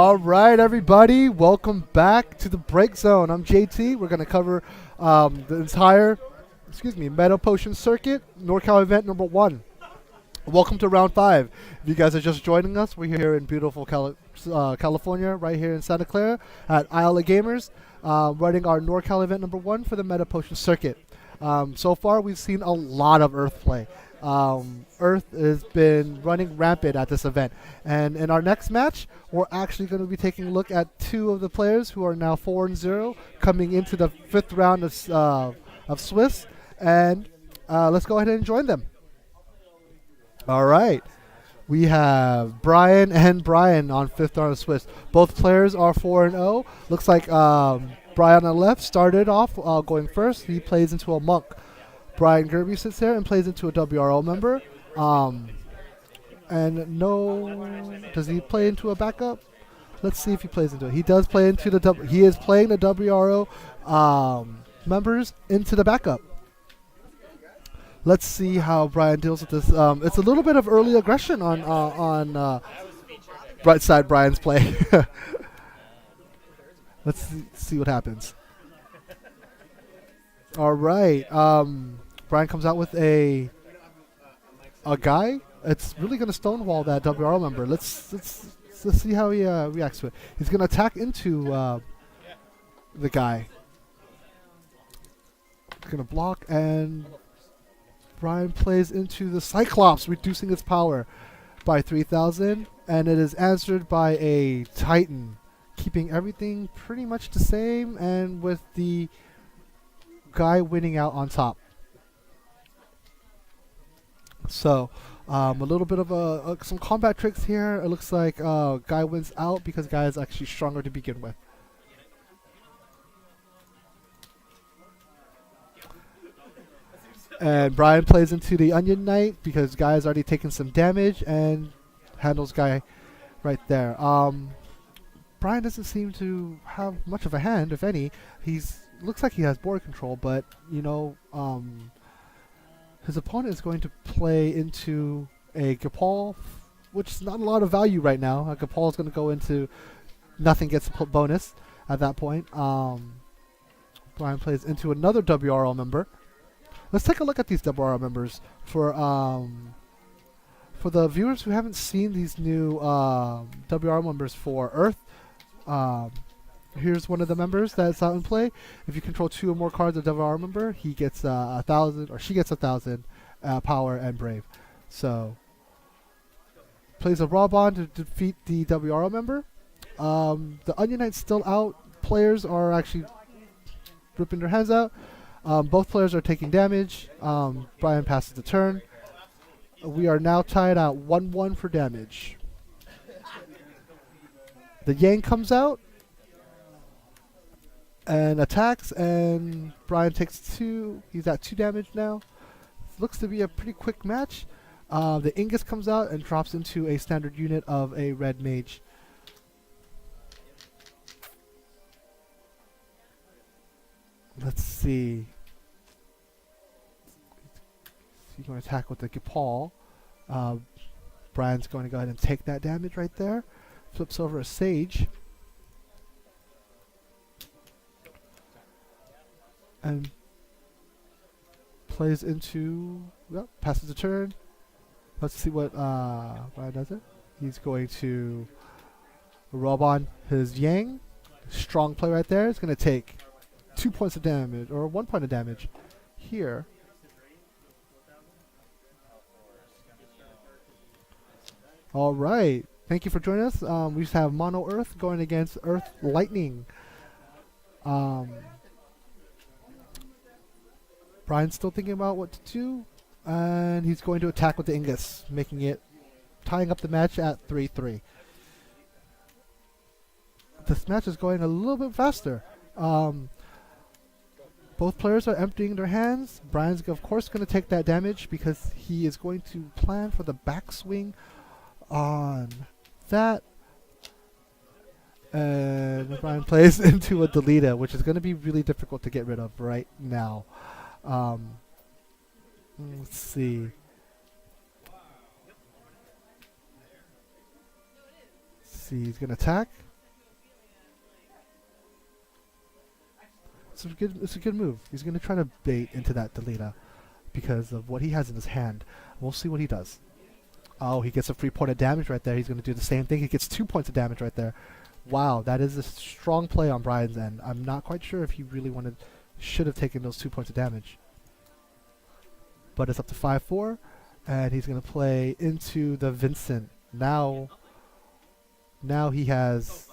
All right, everybody, welcome back to the Break Zone. I'm JT. We're going to cover the entire, Meta Potion Circuit, NorCal event number 1. Welcome to round 5. If you guys are just joining us, we're here in beautiful California, right here in Santa Clara at Isle of Gamers, running our NorCal event number 1 for the Meta Potion Circuit. So far, we've seen a lot of Earth play. Earth has been running rampant at this event. And in our next match, we're actually going to be taking a look at 2 of the players who are now 4-0, coming into the 5th round of Swiss. And let's go ahead and join them. All right. We have Brian and Brian on 5th round of Swiss. Both players are 4-0. Looks like Brian on the left started off going first. He plays into a monk. Brian Gerby sits there and plays into a WRO member. And no, does he play into a backup? Let's see if he plays into it. He does play into the he is playing the WRO members into the backup. Let's see how Brian deals with this. It's a little bit of early aggression on right side Brian's play. Let's see what happens. All right. Brian comes out with a guy. It's really going to stonewall that WRO member. Let's see how he reacts to it. He's going to attack into the guy. He's going to block, and Brian plays into the Cyclops, reducing its power by 3,000, and it is answered by a Titan, keeping everything pretty much the same, and with the guy winning out on top. So, a little bit of some combat tricks here. It looks like guy wins out because guy is actually stronger to begin with. And Brian plays into the Onion Knight because guy has already taken some damage and handles guy right there. Brian doesn't seem to have much of a hand, if any. Looks like he has board control, but you know, his opponent is going to play into a Gapal, which is not a lot of value right now. Gapal is going to go into nothing gets a bonus at that point. Brian plays into another WRL member. Let's take a look at these WRL members for the viewers who haven't seen these new WRL members for Earth. Here's one of the members that's out in play. If you control 2 or more cards of WR member, he gets 1,000, or she gets 1,000 power and brave. So, plays a raw bond to defeat the WR member. The Onion Knight's still out. Players are actually ripping their hands out. Both players are taking damage. Brian passes the turn. We are now tied at 1-1 for damage. The Yang comes out and attacks, and Brian takes 2. He's at 2 damage now. Looks to be a pretty quick match. The Ingus comes out and drops into a standard unit of a red mage. Let's see. He's going to attack with the Gapal. Brian's going to go ahead and take that damage right there. Flips over a Sage. And plays into, passes the turn. Let's see what Brian does it. He's going to rub on his Yang. Strong play right there. It's going to take 2 points of damage, or 1 point of damage here. All right. Thank you for joining us. We just have Mono Earth going against Earth Lightning. Brian's still thinking about what to do, and he's going to attack with the Ingus, tying up the match at 3-3. This match is going a little bit faster. Both players are emptying their hands. Brian's, of course, going to take that damage because he is going to plan for the backswing on that. And Brian plays into a Deleta, which is going to be really difficult to get rid of right now. Let's see. He's going to attack. It's a good move. He's gonna try to bait into that Delita because of what he has in his hand. We'll see what he does. Oh, he gets a 3 point of damage right there. He's gonna do the same thing. He gets 2 points of damage right there. Wow, that is a strong play on Brian's end. I'm not quite sure if he really should have taken those 2 points of damage. But it's up to 5-4, and he's gonna play into the Vincent. Now he has.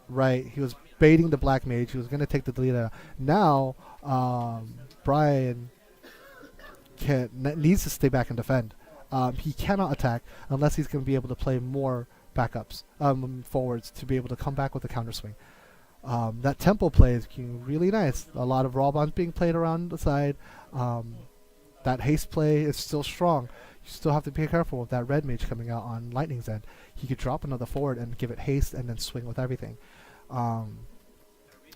Right, he was baiting the Black Mage. He was going to take the Delita. Now, Brian needs to stay back and defend. He cannot attack unless he's going to be able to play more backups, forwards, to be able to come back with a counter swing. That tempo play is really nice. A lot of raw bonds being played around the side. That haste play is still strong. You still have to be careful with that red mage coming out on Lightning's end. He could drop another forward and give it haste and then swing with everything.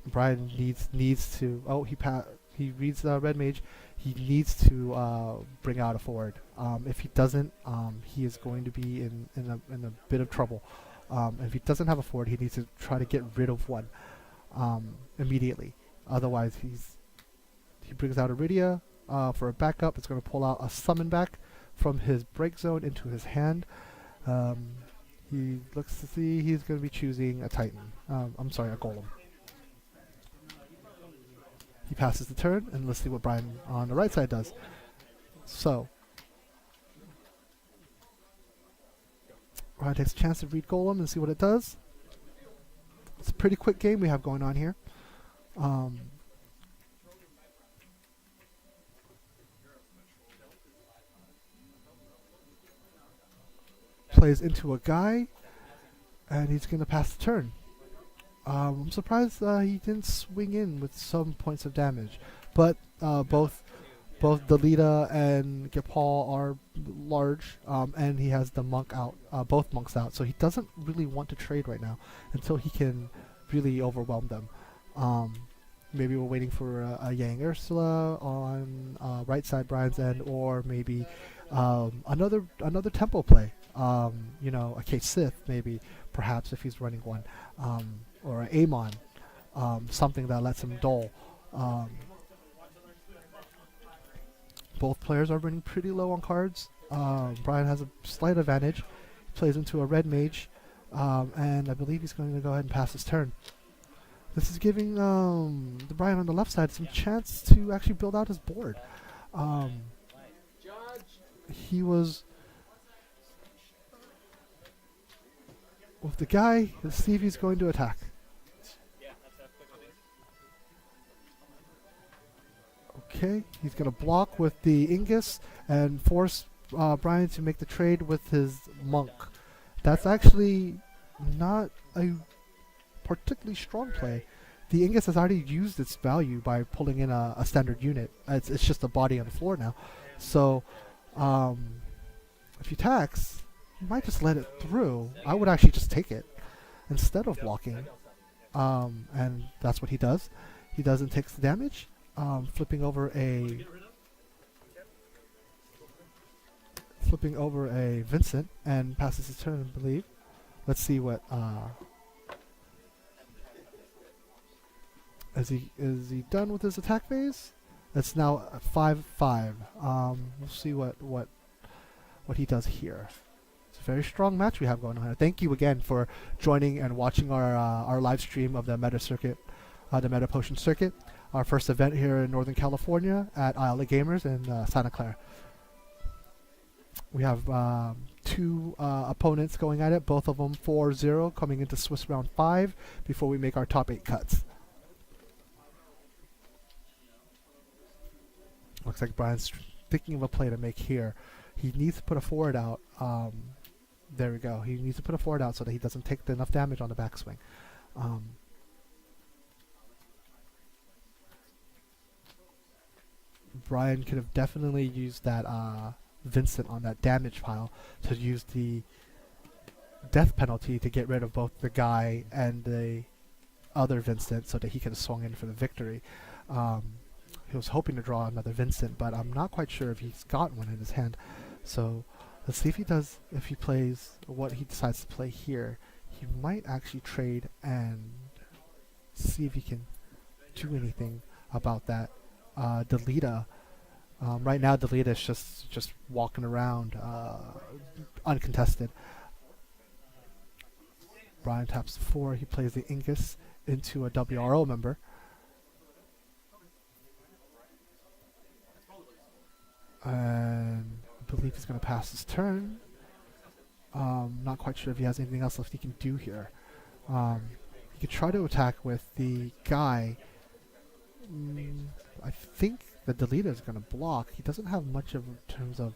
Brian needs to. Oh, he reads the red mage. He needs to bring out a forward. If he doesn't, he is going to be in a bit of trouble. If he doesn't have a forward, he needs to try to get rid of one immediately. Otherwise, he brings out Iridia for a backup. It's going to pull out a summon back from his break zone into his hand. He looks to see he's going to be choosing a Titan. I'm sorry, a Golem. He passes the turn, and let's see what Brian on the right side does. So, Brian takes a chance to read Golem and see what it does. It's a pretty quick game we have going on here. Plays into a guy, and he's going to pass the turn. I'm surprised he didn't swing in with some points of damage, but both Delita and Gepal are large, and he has the monk out, both monks out, so he doesn't really want to trade right now until he can really overwhelm them. Maybe we're waiting for a Yang Ursula on right side Brian's end, or maybe another tempo play. You know, a Kate Sith maybe, perhaps if he's running one, or an Amon, something that lets him dull. Both players are running pretty low on cards. Brian has a slight advantage. He plays into a red mage, and I believe he's going to go ahead and pass his turn. This is giving the Brian on the left side some chance to actually build out his board. He was with the guy. Let's see if he's going to attack. Okay, he's going to block with the Ingus and force Brian to make the trade with his monk. That's actually not a particularly strong play. The Ingus has already used its value by pulling in a standard unit. It's just a body on the floor now. So, if he attacks, you might just let it through. I would actually just take it instead of blocking. And that's what he does. He doesn't take the damage. Flipping over a Vincent and passes his turn, I believe. Let's see what is he done with his attack phase? It's now 5-5. We'll see what he does here. It's a very strong match we have going on here. Thank you again for joining and watching our live stream of the Meta Circuit, the Meta Potion Circuit. Our first event here in Northern California at Isle of Gamers in Santa Clara. We have two opponents going at it, both of them 4-0, coming into Swiss round 5 before we make our top 8 cuts. Looks like Brian's thinking of a play to make here. He needs to put a forward out. There we go. He needs to put a forward out so that he doesn't take enough damage on the backswing. Brian could have definitely used that Vincent on that damage pile to use the death penalty to get rid of both the guy and the other Vincent so that he could have swung in for the victory. He was hoping to draw another Vincent, but I'm not quite sure if he's got one in his hand. So let's see if he does, if he plays what he decides to play here. He might actually trade and see if he can do anything about that. Delita. Right now, Delita is just walking around uncontested. Brian taps 4. He plays the Ingus into a WRO member. And I believe he's going to pass his turn. Not quite sure if he has anything else left he can do here. He could try to attack with the guy. I think the Delita is going to block. He doesn't have much of in terms of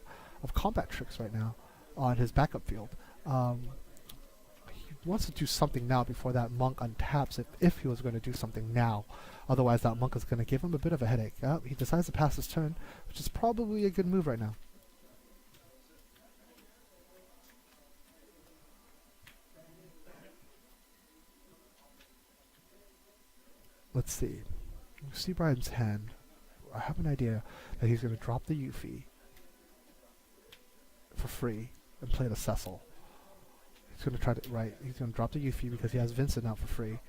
combat tricks right now on his backup field. He wants to do something now before that monk untaps if he was going to do something now. Otherwise, that monk is going to give him a bit of a headache. He decides to pass his turn, which is probably a good move right now. Let's see. See Brian's hand. I have an idea that he's going to drop the Yuffie for free and play the Cecil. He's going to try to he's going to drop the Yuffie because he has Vincent out for free.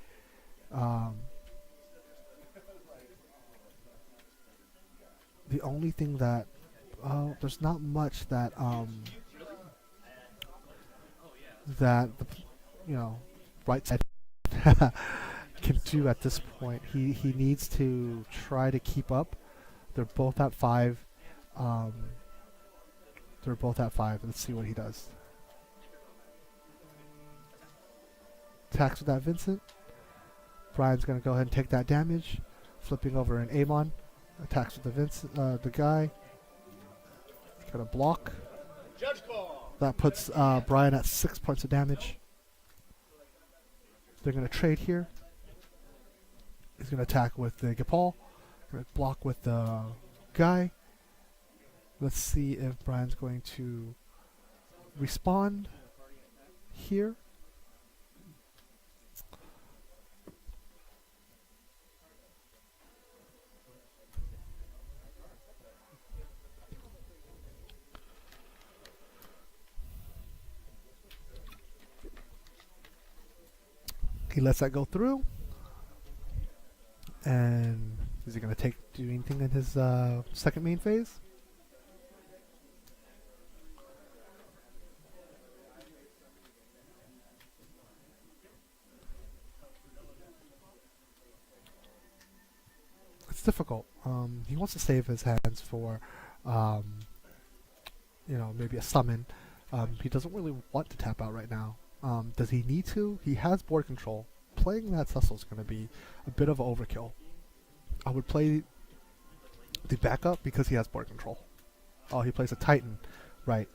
The only thing that there's not much that that the right side can do at this point. He needs to try to keep up. They're both at 5. They're both at 5. Let's see what he does. Attacks with that Vincent. Brian's gonna go ahead and take that damage. Flipping over an Amon. Attacks with the Vincent, the guy. Gonna block. Judge call. That puts Brian at 6 points of damage. They're gonna trade here. He's gonna attack with the Gapal. Gonna block with the guy. Let's see if Brian's going to respawn here. He lets that go through. And is he going to do anything in his second main phase? It's difficult. He wants to save his hands for, maybe a summon. He doesn't really want to tap out right now. Does he need to? He has board control. Playing that Cecil is going to be a bit of overkill. I would play the backup because he has board control. Oh, he plays a Titan. Right.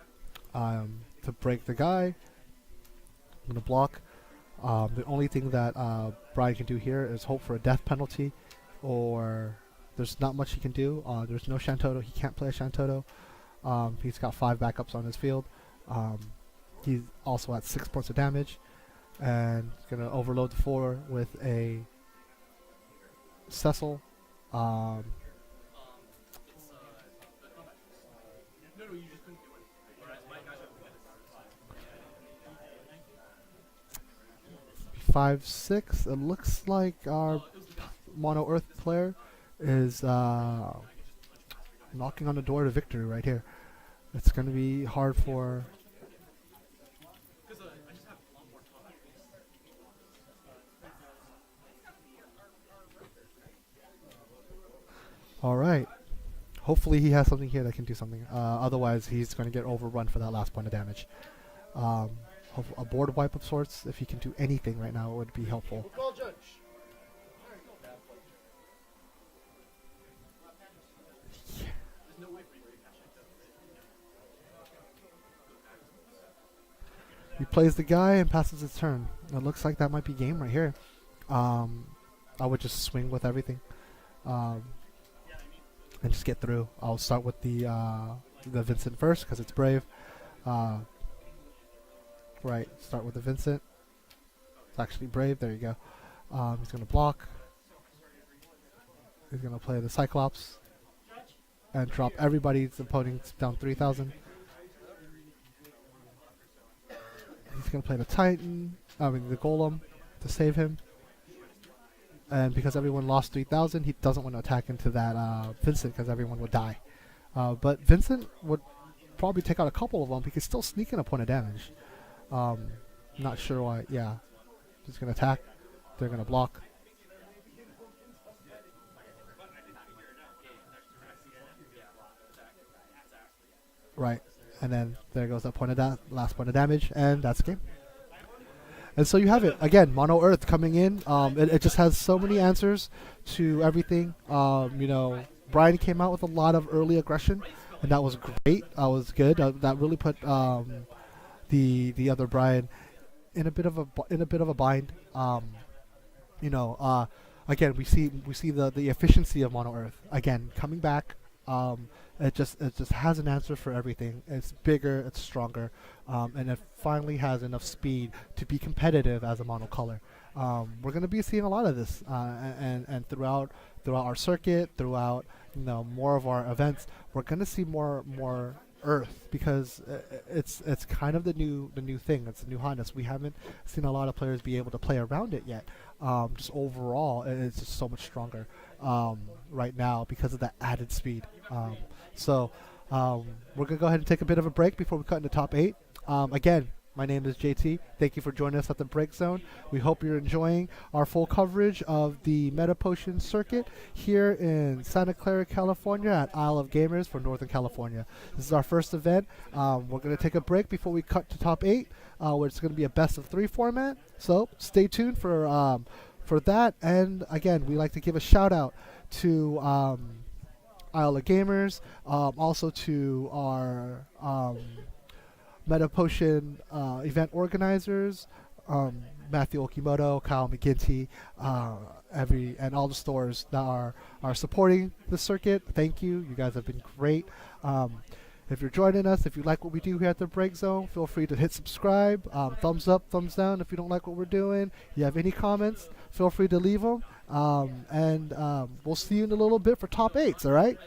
To break the guy, I'm going to block. The only thing that Brian can do here is hope for a death penalty, or there's not much he can do. There's no Shantoto. He can't play a Shantoto. He's got 5 backups on his field. He's also at 6 points of damage, and he's gonna overload the 4 with a Cecil. 5, 6. It looks like our Mono Earth player is knocking on the door to victory right here. It's gonna be hard for. Alright. Hopefully he has something here that can do something. Otherwise he's going to get overrun for that last point of damage. A board wipe of sorts, if he can do anything right now, would be helpful. Call judge. He plays the guy and passes his turn. It looks like that might be game right here. I would just swing with everything. And just get through. I'll start with the Vincent first because it's brave. Right, start with the Vincent. It's actually brave. There you go. He's gonna block. He's gonna play the Cyclops and drop everybody's opponents down 3,000. He's gonna play the Titan. The Golem to save him. and because everyone lost 3,000, he doesn't want to attack into that Vincent because everyone would die. But Vincent would probably take out a couple of them. He could still sneak in a point of damage. Not sure why. Yeah, he's gonna attack. They're gonna block. Right, and then there goes that point of last point of damage, and that's game. And so you have it again. Mono Earth coming in. It just has so many answers to everything. Brian came out with a lot of early aggression, and that was great. That was good. That really put the other Brian in a bit of a bind. Again, we see the efficiency of Mono Earth again coming back. It just has an answer for everything. It's bigger, it's stronger, and it finally has enough speed to be competitive as a monocolor. We're going to be seeing a lot of this, and throughout our circuit, throughout more of our events, we're going to see more Earth because it's kind of the new thing. It's a new hotness. We haven't seen a lot of players be able to play around it yet. Just overall, it's just so much stronger right now because of that added speed. So we're going to go ahead and take a bit of a break before we cut into top 8. Again, my name is JT. Thank you for joining us at the Break Zone. We hope you're enjoying our full coverage of the Meta Potion circuit here in Santa Clara, California at Isle of Gamers for Northern California. This is our first event. We're going to take a break before we cut to top 8, where it's going to be a best of 3 format. So stay tuned for that. And again, we like to give a shout out to Isle of Gamers, also to our Meta Potion event organizers, Matthew Okimoto, Kyle McGinty, and all the stores that are supporting the circuit. Thank you. You guys have been great. If you're joining us, if you like what we do here at the Break Zone, feel free to hit subscribe. Thumbs up, thumbs down if you don't like what we're doing. If you have any comments, feel free to leave them. And we'll see you in a little bit for top 8s, all right?